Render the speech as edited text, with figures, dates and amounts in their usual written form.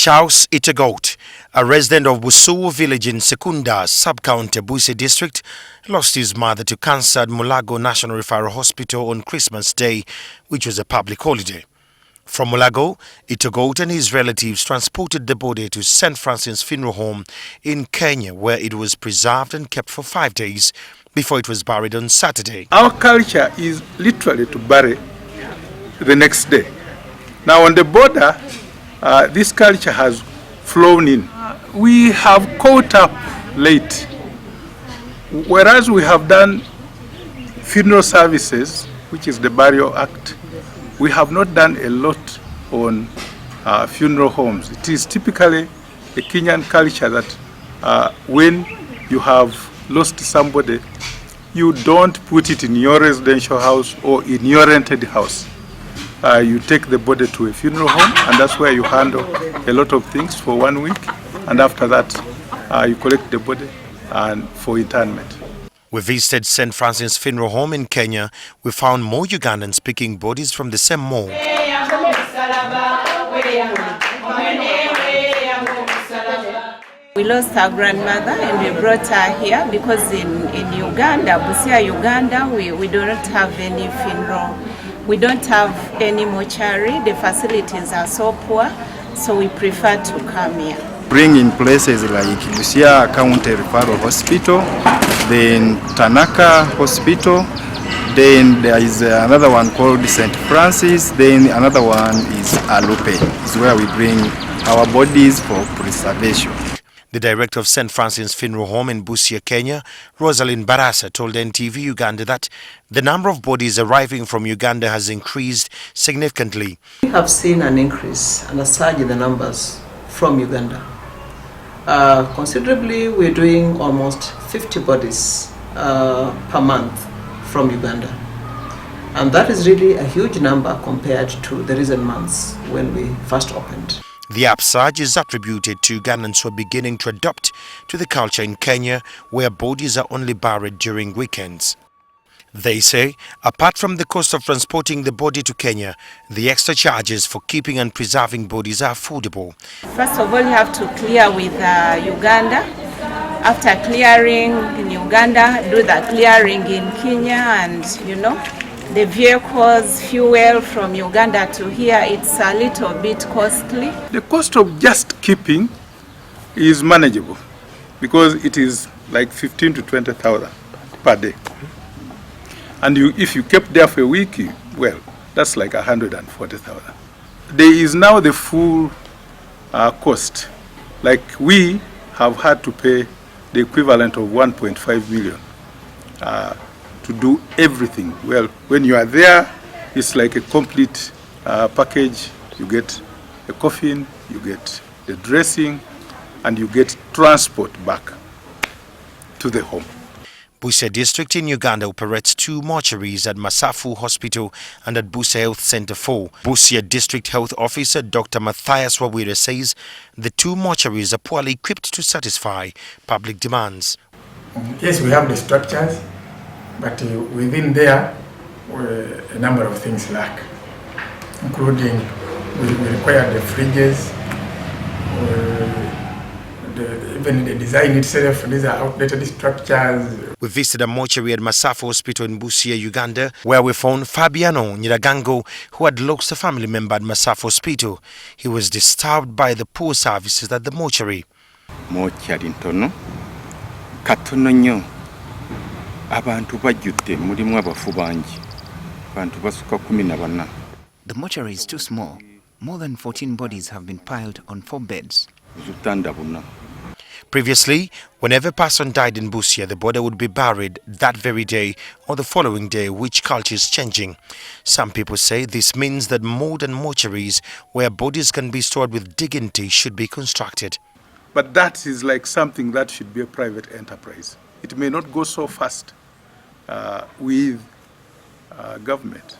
Charles Itagoat, a resident of Busia village in Sekunda, sub-county Busia district, lost his mother to cancer at Mulago National Referral Hospital on Christmas Day, which was a public holiday. From Mulago, Itagoat and his relatives transported the body to St. Francis Funeral Home in Kenya, where it was preserved and kept for 5 days before it was buried on Saturday. Our culture is literally to bury the next day. Now on the border, this culture has flown in. We have caught up late, whereas we have done funeral services, which is the burial act. We have not done a lot on funeral homes. It is typically a Kenyan culture that when you have lost somebody, you don't put it in your residential house or in your rented house. You take the body to a funeral home, and that's where you handle a lot of things for 1 week, and after that you collect the body and for interment. We visited St. Francis Funeral Home in Kenya. We found more Ugandans picking bodies from the same morgue. We lost our grandmother and we brought her here because in Uganda, Busia, Uganda, we do not have any funeral. We don't have any mortuary. The facilities are so poor, so we prefer to come here. Bring in places like Busia County Referral Hospital, then Tanaka Hospital, then there is another one called St. Francis, then another one is Alupe. It's where we bring our bodies for preservation. The director of St. Francis Funeral Home in Busia, Kenya, Rosalind Barasa, told NTV Uganda that the number of bodies arriving from Uganda has increased significantly. We have seen an increase and a surge in the numbers from Uganda. Considerably, we're doing almost 50 bodies per month from Uganda. And that is really a huge number compared to the recent months when we first opened. The upsurge is attributed to Ugandans who are beginning to adapt to the culture in Kenya, where bodies are only buried during weekends. They say, apart from the cost of transporting the body to Kenya, the extra charges for keeping and preserving bodies are affordable. First of all, you have to clear with Uganda. After clearing in Uganda, do the clearing in Kenya, and the vehicles, fuel from Uganda to here, it's a little bit costly. The cost of just keeping is manageable because it is like 15 to 20,000 per day. And if you kept there for a week, well, that's like 140,000. There is now the full cost. Like we have had to pay the equivalent of 1.5 million to do everything. Well, when you are there, it's like a complete package. You get a coffin, you get the dressing, and you get transport back to the home. Busia district in Uganda operates 2 mortuaries at Masafu Hospital and at Busia Health Center 4. Busia District Health Officer Dr. Matthias Wawire says the 2 mortuaries are poorly equipped to satisfy public demands. Yes, we have the structures, but within there, a number of things lack, including we require the fridges, even the design itself. These are outdated structures. We visited a mortuary at Masafu Hospital in Busia, Uganda, where we found Fabiano Nyiragango, who had lost a family member at Masafu Hospital. He was disturbed by the poor services at the mortuary. Mortuary ntono katono nnyo abantu bajjudde mulimu abafu bangi abantu basuka 14. The mortuary is too small. More than 14 bodies have been piled on 4 beds. Previously, whenever a person died in Busia, the body would be buried that very day or the following day, which culture is changing. Some people say this means that modern mortuaries where bodies can be stored with dignity should be constructed. But that is like something that should be a private enterprise. It may not go so fast with government.